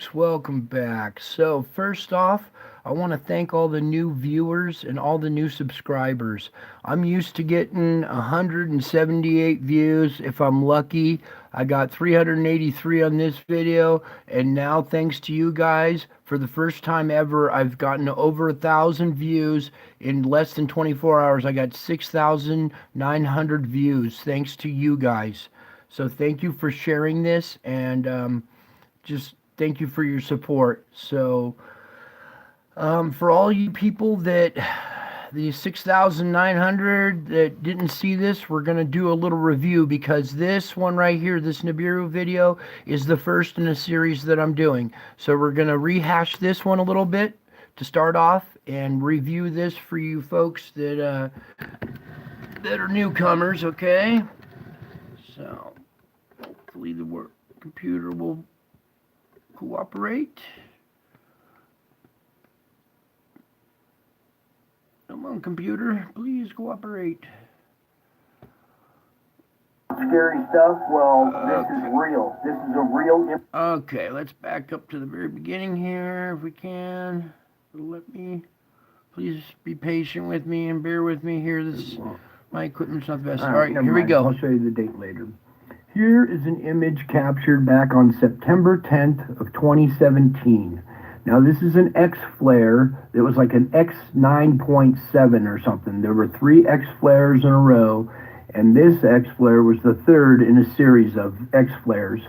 folks, welcome back. So, first off, I want to thank all the new viewers and all the new subscribers. I'm used to getting 178 views if I'm lucky. I got 383 on this video, and now thanks to you guys, for the first time ever, I've gotten over 1,000 views in less than 24 hours. I got 6,900 views thanks to you guys. So thank you for sharing this, and just thank you for your support. So, for all you people that, the 6,900 that didn't see this, we're going to do a little review because this one right here, this Nibiru video, is the first in a series that I'm doing. So we're going to rehash this one a little bit to start off and review this for you folks that, that are newcomers, okay? So, hopefully the computer will cooperate. Come on, computer, please cooperate. Scary stuff. Well, this is real. This is a real. Okay, let's back up to the very beginning here if we can. Let me, please be patient with me and bear with me here. This, my equipment's not the best. All right, here we go. I'll show you the date later. Here is an image captured back on September 10th of 2017. Now this is an X flare. It was like an X 9.7 or something. There were 3 X flares in a row, and this X flare was the third in a series of X flares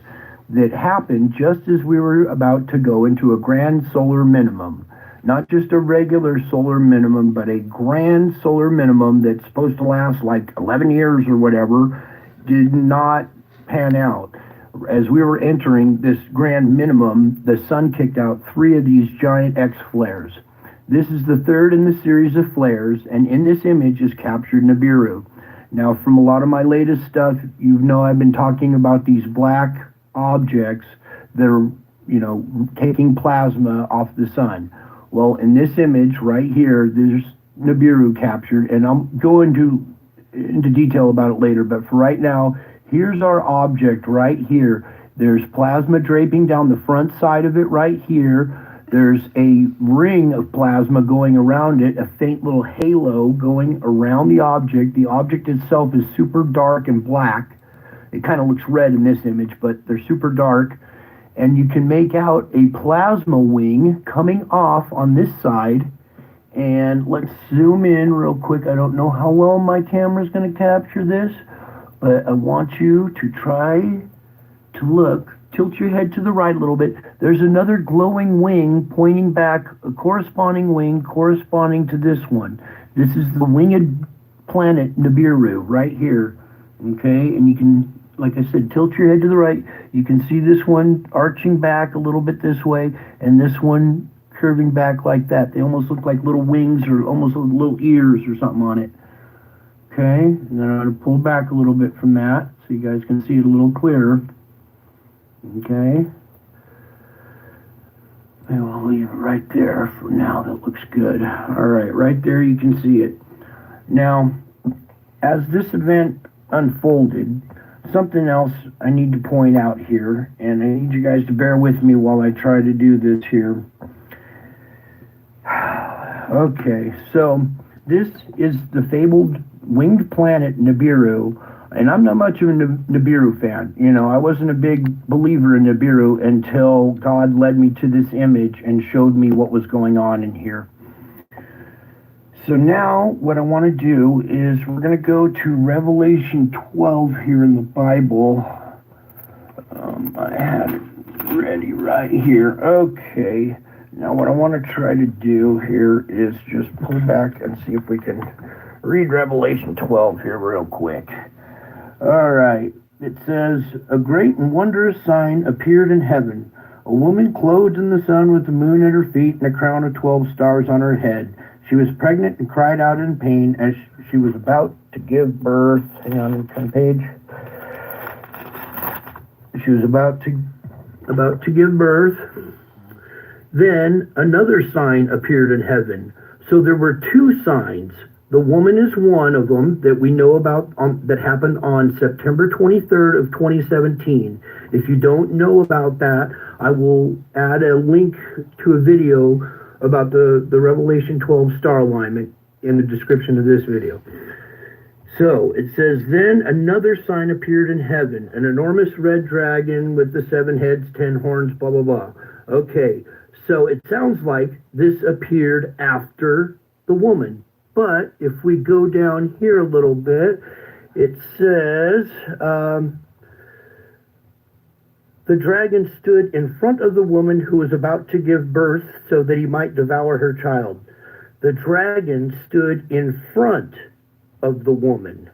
that happened just as we were about to go into a grand solar minimum. Not just a regular solar minimum, but a grand solar minimum that's supposed to last like 11 years or whatever, did not pan out. As we were entering this grand minimum, the sun kicked out 3 of these giant X flares. This is the third in the series of flares, and in this image is captured Nibiru. Now, from a lot of my latest stuff, you know I've been talking about these black objects that are, you know, taking plasma off the sun. Well, in this image right here, there's Nibiru captured, and I'll go into detail about it later, but for right now, here's our object right here. There's plasma draping down the front side of it right here. There's a ring of plasma going around it, a faint little halo going around the object. The object itself is super dark and black. It kind of looks red in this image, but they're super dark. And you can make out a plasma wing coming off on this side. And let's zoom in real quick. I don't know how well my camera's going to capture this, but I want you to try to look. Tilt your head to the right a little bit. There's another glowing wing pointing back, a corresponding wing corresponding to this one. This is the winged planet Nibiru right here. Okay, and you can, like I said, tilt your head to the right. You can see this one arching back a little bit this way, and this one curving back like that. They almost look like little wings or almost little ears or something on it. Okay, and then I'm going to pull back a little bit from that so you guys can see it a little clearer. Okay. And I'll leave it right there for now. That looks good. All right, right there you can see it. Now, as this event unfolded, something else I need to point out here, and I need you guys to bear with me while I try to do this here. Okay, so this is the fabled winged planet Nibiru, and I'm not much of a Nibiru fan. You know, I wasn't a big believer in Nibiru until God led me to this image and showed me what was going on in here. So now what I want to do is we're going to go to Revelation 12 here in the Bible. I had it ready right here. Okay. Now what I want to try to do here is just pull back and see if we can read Revelation 12 here real quick. All right. It says, "A great and wondrous sign appeared in heaven, a woman clothed in the sun with the moon at her feet and a crown of 12 stars on her head. She was pregnant and cried out in pain as she was about to give birth." Hang on, one page. She was about to give birth. Then another sign appeared in heaven. So there were 2 signs. The woman is one of them that we know about that happened on September 23rd of 2017. If you don't know about that, I will add a link to a video about the Revelation 12 star alignment in the description of this video. So it says, then another sign appeared in heaven, an enormous red dragon with the 7 heads, 10 horns, blah, blah, blah. Okay, so it sounds like this appeared after the woman. But if we go down here a little bit, it says, the dragon stood in front of the woman who was about to give birth so that he might devour her child. The dragon stood in front of the woman.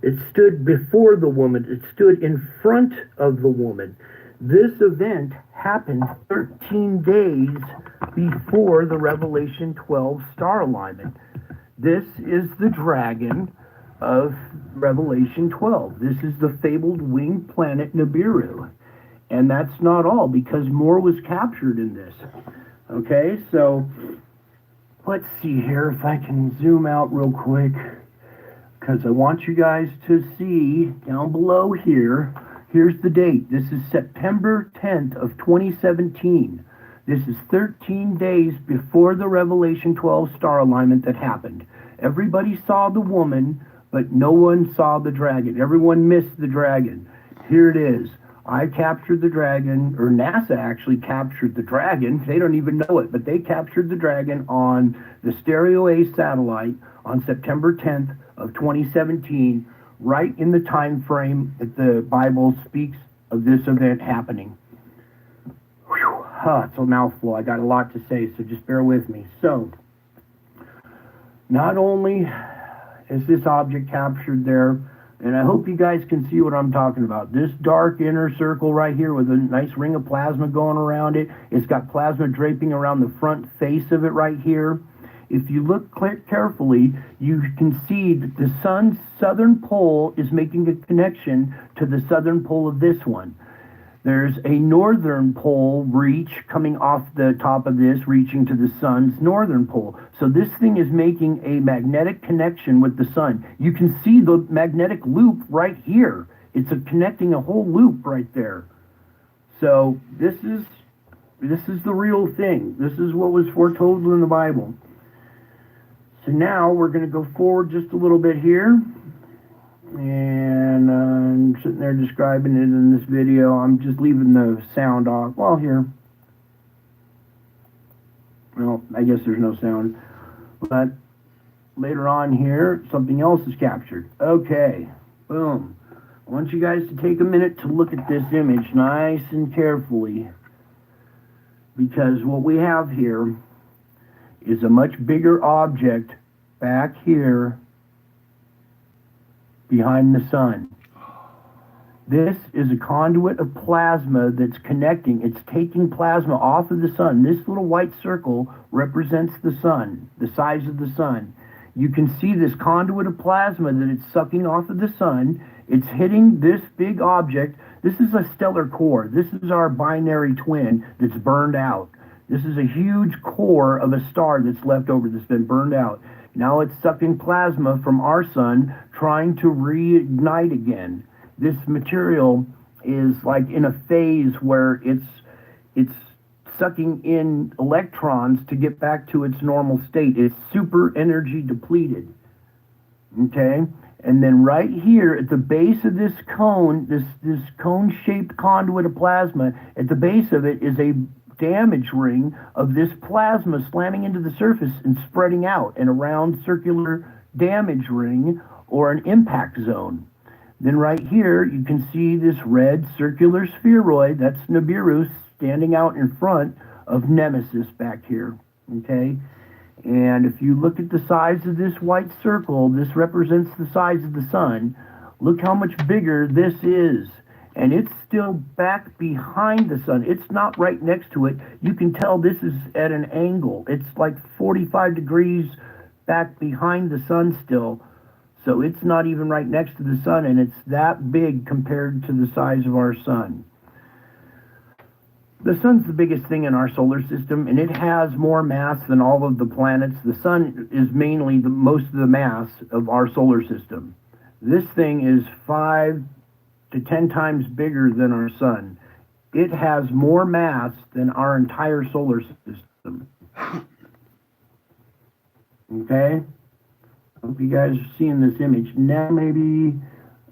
It stood before the woman. It stood in front of the woman. This event happened 13 days before the Revelation 12 star alignment. This is the dragon of Revelation 12. This is the fabled winged planet Nibiru. And that's not all, because more was captured in this. Okay, so let's see here if I can zoom out real quick, because I want you guys to see down below here. Here's the date. This is September 10th of 2017. This is 13 days before the Revelation 12 star alignment that happened. Everybody saw the woman, but no one saw the dragon. Everyone missed the dragon. Here it is. I captured the dragon, or NASA actually captured the dragon. They don't even know it, but they captured the dragon on the Stereo A satellite on September 10th of 2017, right in the time frame that the Bible speaks of this event happening. Whew, it's a mouthful. I got a lot to say, so just bear with me. So, not only is this object captured there, and I hope you guys can see what I'm talking about. This dark inner circle right here with a nice ring of plasma going around it. It's got plasma draping around the front face of it right here. If you look carefully, you can see that the sun's southern pole is making a connection to the southern pole of this one. There's a northern pole reach coming off the top of this, reaching to the sun's northern pole. So this thing is making a magnetic connection with the sun. You can see the magnetic loop right here. It's connecting a whole loop right there. So this is the real thing. This is what was foretold in the Bible. So now we're going to go forward just a little bit here. And I'm sitting there describing it in this video. I'm just leaving the sound off. Well, here. Well, I guess there's no sound. But later on here, something else is captured. Okay. Boom. I want you guys to take a minute to look at this image nice and carefully. Because what we have here is a much bigger object back here behind the sun. This is a conduit of plasma that's connecting. It's taking plasma off of the sun. This little white circle represents the sun, the size of the sun. You can see this conduit of plasma that it's sucking off of the sun. It's hitting this big object. This is a stellar core. This is our binary twin that's burned out. This is a huge core of a star that's left over that's been burned out. Now it's sucking plasma from our sun, trying to reignite again. This material is like in a phase where it's sucking in electrons to get back to its normal state. It's super energy depleted. Okay? And then right here at the base of this cone, this cone-shaped conduit of plasma, at the base of it is a damage ring of this plasma slamming into the surface and spreading out in a round circular damage ring or an impact zone. Then right here you can see this red circular spheroid, that's Nibiru, standing out in front of Nemesis back here. Okay? And if you look at the size of this white circle, this represents the size of the sun. Look how much bigger this is. And it's still back behind the sun. It's not right next to it. You can tell this is at an angle. It's like 45 degrees back behind the sun still. So it's not even right next to the sun, and it's that big compared to the size of our sun. The sun's the biggest thing in our solar system, and it has more mass than all of the planets. The sun is mainly most of the mass of our solar system. This thing is 5 to 10 times bigger than our sun. It has more mass than our entire solar system. Okay? Hope you guys are seeing this image. Now maybe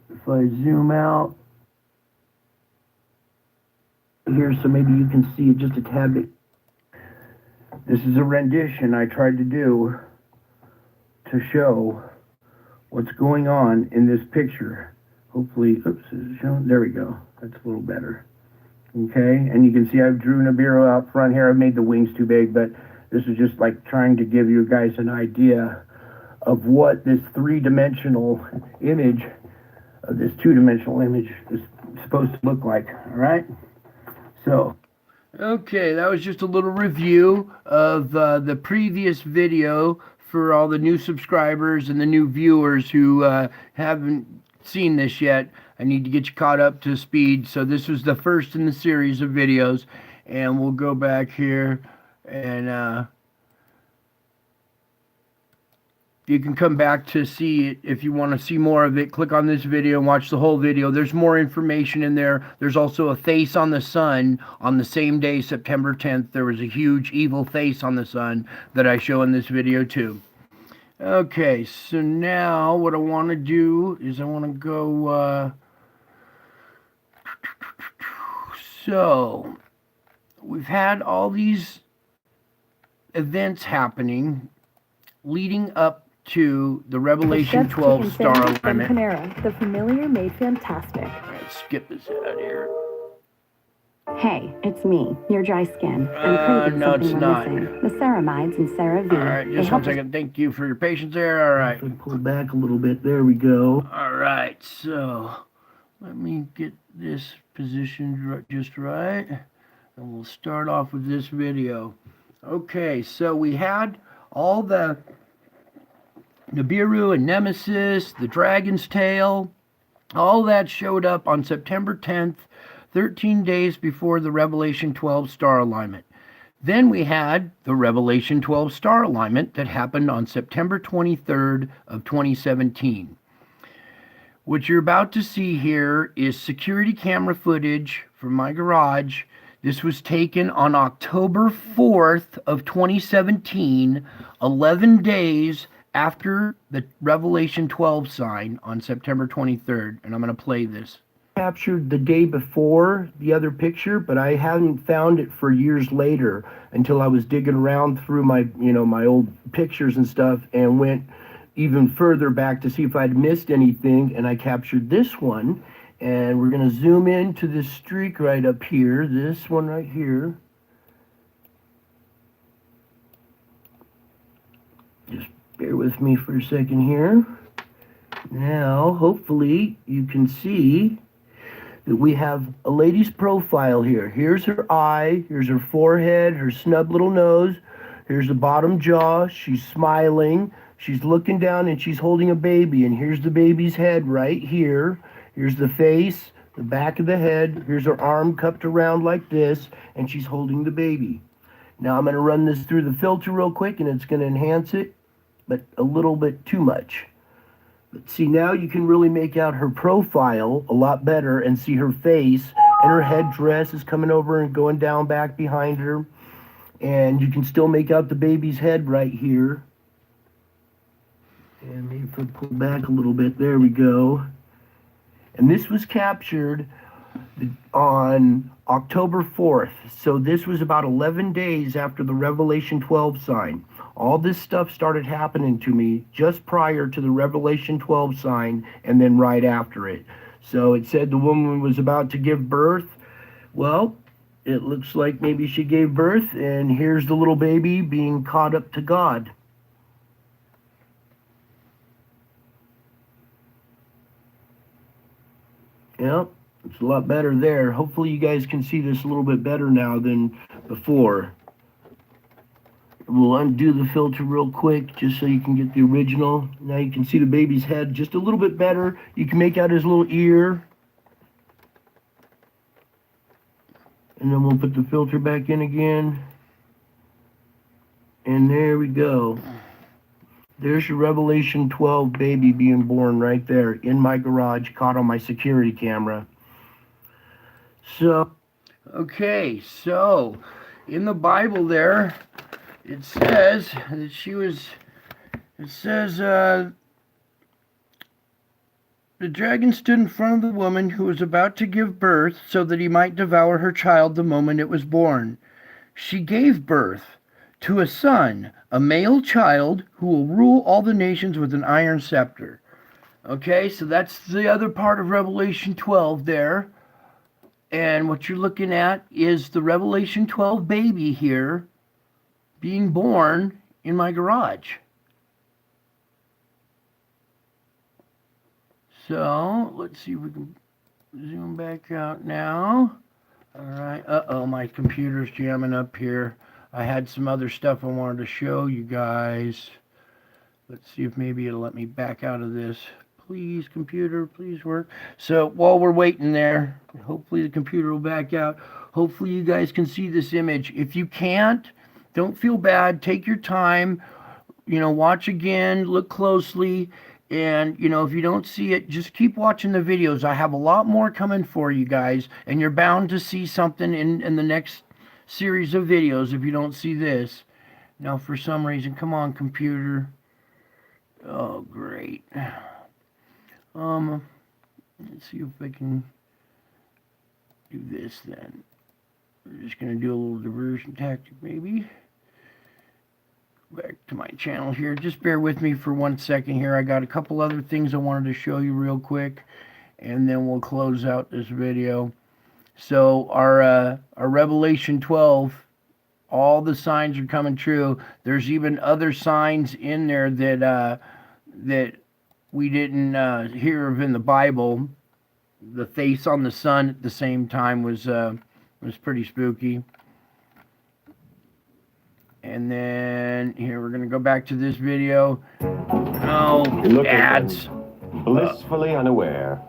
if I zoom out here so maybe you can see it just a tad bit. This is a rendition I tried to do to show what's going on in this picture. Hopefully, oops, is it shown? There we go. That's a little better. Okay, and you can see I've drew Nibiru out front here. I've made the wings too big, but this is just like trying to give you guys an idea of what this three-dimensional image, this two-dimensional image is supposed to look like, all right? So. Okay, that was just a little review of the previous video for all the new subscribers and the new viewers who haven't seen this yet. I need to get you caught up to speed. So this was the first in the series of videos, and we'll go back here and you can come back to see it if you want to see more of it. Click on this video and watch the whole video. There's more information in there. There's also a face on the sun on the same day, September 10th. There was a huge evil face on the sun that I show in this video too. Okay, so now what I want to do is I want to go... So, we've had all these events happening leading up to the Revelation 12 star alignment. Panera, the familiar made fantastic. Let's skip this out here. Hey, it's me, your dry skin. I'm craving no, it's something not. we're missing. The ceramides and CeraVe. Alright, just one second. Thank you for your patience there. Alright. Pull back a little bit. There we go. Alright, so let me get this positioned just right. And we'll start off with this video. Okay, so we had all the Nibiru and Nemesis, the Dragon's Tail, all that showed up on September 10th, 13 days before the Revelation 12 star alignment. Then we had the Revelation 12 star alignment that happened on September 23rd of 2017. What you're about to see here is security camera footage from my garage. This was taken on October 4th of 2017, 11 days after the Revelation 12 sign on September 23rd. And I'm going to play this. Captured the day before the other picture, but I hadn't found it for years later until I was digging around through my, my old pictures and stuff and went even further back to see if I'd missed anything, and I captured this one. And we're going to zoom into this streak right up here, this one right here. Just bear with me for a second here. Now, hopefully, you can see that we have a lady's profile here. Here's her eye, here's her forehead, her snub little nose, here's the bottom jaw, she's smiling, she's looking down and she's holding a baby, and here's the baby's head right here. Here's the face, the back of the head, here's her arm cupped around like this, and she's holding the baby. Now I'm going to run this through the filter real quick, and it's going to enhance it, but a little bit too much. But see, now you can really make out her profile a lot better and see her face, and her headdress is coming over and going down back behind her. And you can still make out the baby's head right here. And maybe if I pull back a little bit, there we go. And this was captured on October 4th. So this was about 11 days after the Revelation 12 sign. All this stuff started happening to me just prior to the Revelation 12 sign and then right after it. So it said the woman was about to give birth. Well, it looks like maybe she gave birth, and here's the little baby being caught up to God. Yep, it's a lot better there. Hopefully you guys can see this a little bit better now than before. We'll undo the filter real quick just so you can get the original. Now you can see the baby's head just a little bit better. You can make out his little ear. And then we'll put the filter back in again. And there we go. There's your Revelation 12 baby being born right there in my garage, caught on my security camera. So, Okay, so in the Bible there, it says that she was, it says, the dragon stood in front of the woman who was about to give birth so that he might devour her child the moment it was born. She gave birth to a son, a male child who will rule all the nations with an iron scepter. Okay, so that's the other part of Revelation 12 there. And what you're looking at is the Revelation 12 baby here being born in my garage. So let's see if we can zoom back out now. All right. Uh-oh, my computer's jamming up here. I had some other stuff I wanted to show you guys. Let's see if maybe it'll let me back out of this. Please, computer, please work. So while we're waiting there, hopefully the computer will back out. Hopefully you guys can see this image. If you can't, don't feel bad. Take your time. Watch again, look closely. And, if you don't see it, just keep watching the videos. I have a lot more coming for you guys. And you're bound to see something in the next series of videos if you don't see this. Now, for some reason, come on, computer. Oh, great. Let's see if I can do this then. We're just going to do a little diversion tactic, maybe. Back to my channel here. Just bear with me for 1 second here. I got a couple other things I wanted to show you real quick, and then we'll close out this video. So our Revelation 12, all the signs are coming true. There's even other signs in there that we didn't hear of in the Bible. The face on the sun at the same time was pretty spooky. And then here we're gonna go back to this video. Oh, Look ads. at them, blissfully unaware.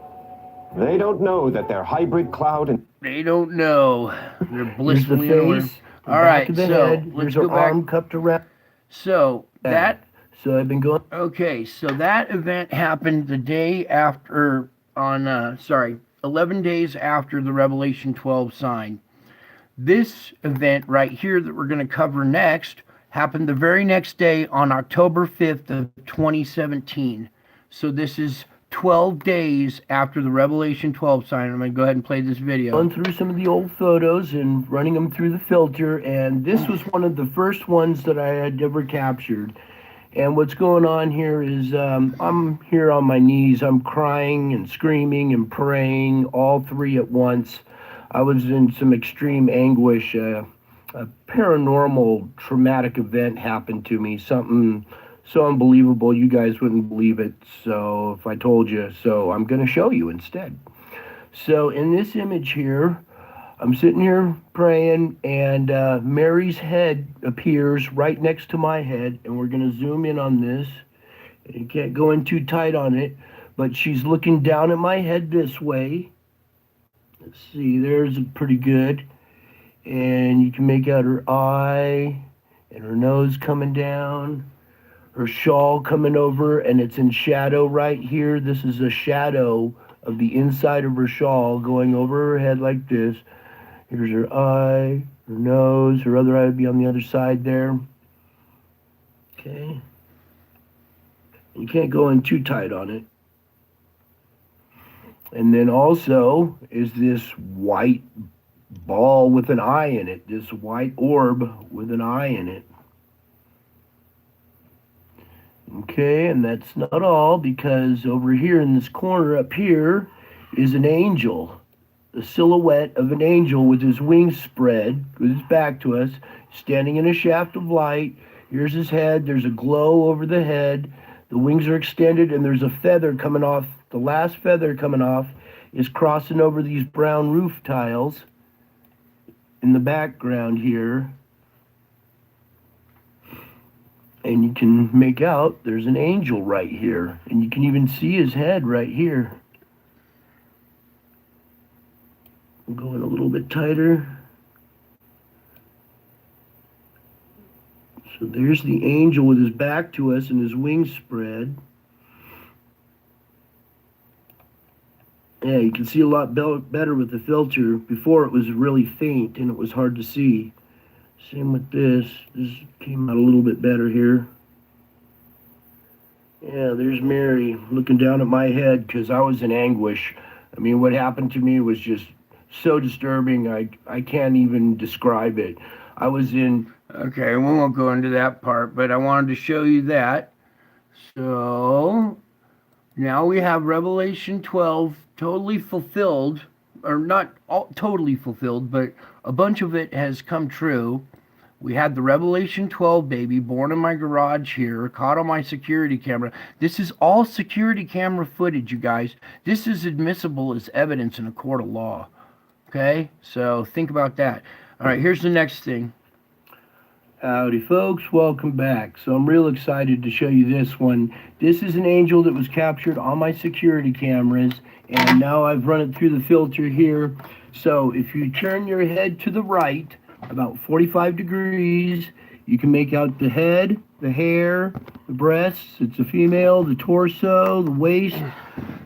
They don't know that their hybrid cloud and They don't know. They're Here's the blissfully unaware. face, the All back right, of the so head. let's Here's go her back. arm cupped around. So that So I've been going. okay. So that event happened the day after, 11 days after the Revelation 12 sign. This event right here that we're going to cover next happened the very next day on October 5th of 2017. So this is 12 days after the Revelation 12 sign. I'm going to go ahead and play this video. Going through some of the old photos and running them through the filter, and this was one of the first ones that I had ever captured. And what's going on here is I'm here on my knees. I'm crying and screaming and praying, all three at once. I was in some extreme anguish. A paranormal traumatic event happened to me, something so unbelievable you guys wouldn't believe it. So if I told you, so I'm going to show you instead. So in this image here, I'm sitting here praying, and Mary's head appears right next to my head, and we're going to zoom in on this. You can't go in too tight on it, but she's looking down at my head this way. Let's see, there's pretty good. And you can make out her eye and her nose coming down, her shawl coming over, and it's in shadow right here. This is a shadow of the inside of her shawl going over her head like this. Here's her eye, her nose, her other eye would be on the other side there. Okay. You can't go in too tight on it. And then also is this white ball with an eye in it, this white orb with an eye in it. Okay, and that's not all, because over here in this corner up here is an angel. The silhouette of an angel with his wings spread, with his back to us, standing in a shaft of light. Here's his head. There's a glow over the head. The wings are extended, and there's a feather coming off. The last feather coming off is crossing over these brown roof tiles in the background here. And you can make out there's an angel right here. And you can even see his head right here. I'm going a little bit tighter. So there's the angel with his back to us and his wings spread. Yeah, you can see a lot better with the filter. Before it was really faint and it was hard to see. Same with this. This came out a little bit better here. Yeah, there's Mary looking down at my head because I was in anguish. I mean, what happened to me was just so disturbing. I can't even describe it. I was in. Okay, we won't go into that part, but I wanted to show you that. So now we have Revelation 12 totally fulfilled, or not all, totally fulfilled, but a bunch of it has come true. We had the Revelation 12 baby born in my garage here, caught on my security camera. This is all security camera footage, you guys. This is admissible as evidence in a court of law. Okay, so think about that. All right, here's the next thing. Howdy folks, welcome back. So I'm real excited to show you this one. This is an angel that was captured on my security cameras, and now I've run it through the filter here. So if you turn your head to the right, about 45 degrees, you can make out the head, the hair, the breasts, it's a female, the torso, the waist,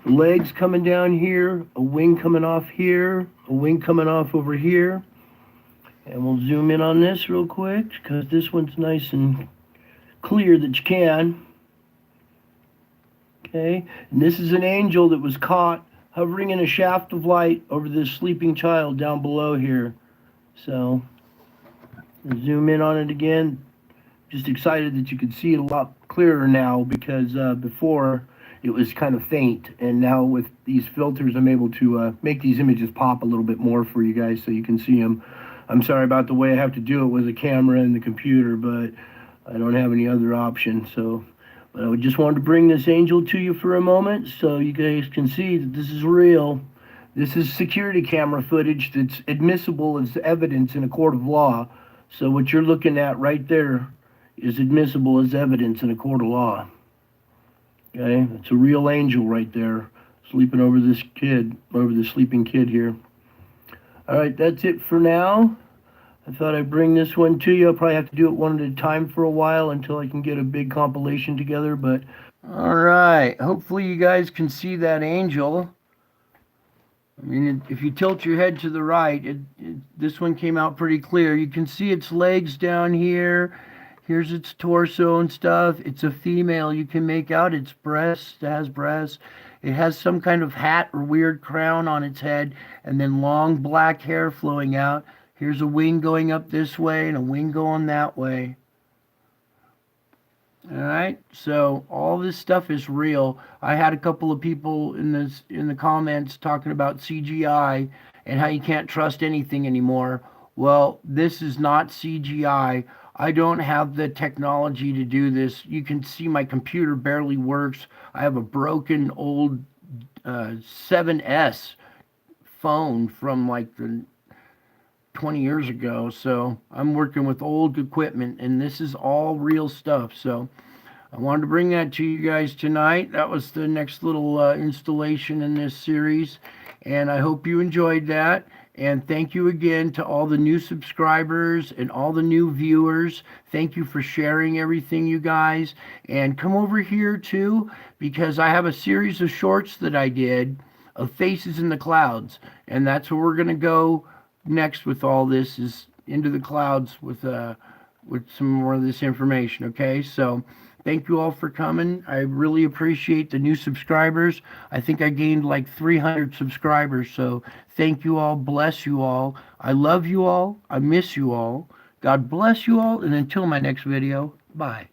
the legs coming down here, a wing coming off here, a wing coming off over here. And we'll zoom in on this real quick because this one's nice and clear that you can. Okay, and this is an angel that was caught hovering in a shaft of light over this sleeping child down below here. So, zoom in on it again. Just excited that you can see it a lot clearer now because before it was kind of faint. And now with these filters, I'm able to make these images pop a little bit more for you guys so you can see them. I'm sorry about the way I have to do it with the camera and the computer, but I don't have any other option. So, but I just wanted to bring this angel to you for a moment so you guys can see that this is real. This is security camera footage that's admissible as evidence in a court of law. So what you're looking at right there is admissible as evidence in a court of law. Okay, it's a real angel right there, sleeping over this kid, over the sleeping kid here. All right, that's it for now. I thought I'd bring this one to you. I'll probably have to do it one at a time for a while until I can get a big compilation together, but... All right, hopefully you guys can see that angel. I mean, if you tilt your head to the right, this one came out pretty clear. You can see its legs down here. Here's its torso and stuff. It's a female. You can make out its breasts. It has breasts. It has some kind of hat or weird crown on its head, and then long black hair flowing out. Here's a wing going up this way and a wing going that way. All right, so all this stuff is real. I had a couple of people in the comments talking about CGI and how you can't trust anything anymore. Well, this is not CGI. I don't have the technology to do this. You can see my computer barely works. I have a broken old 7S phone from like the 20 years ago. So I'm working with old equipment, and this is all real stuff. So I wanted to bring that to you guys tonight. That was the next little installation in this series, and I hope you enjoyed that. And thank you again to all the new subscribers and all the new viewers. Thank you for sharing everything, you guys. And come over here too, because I have a series of shorts that I did of Faces in the Clouds, and that's where we're going to go next with all this, is into the clouds with some more of this information. Okay, so thank you all for coming. I really appreciate the new subscribers. I think I gained like 300 subscribers, so thank you all. Bless you all. I love you all. I miss you all. God bless you all, and until my next video, bye.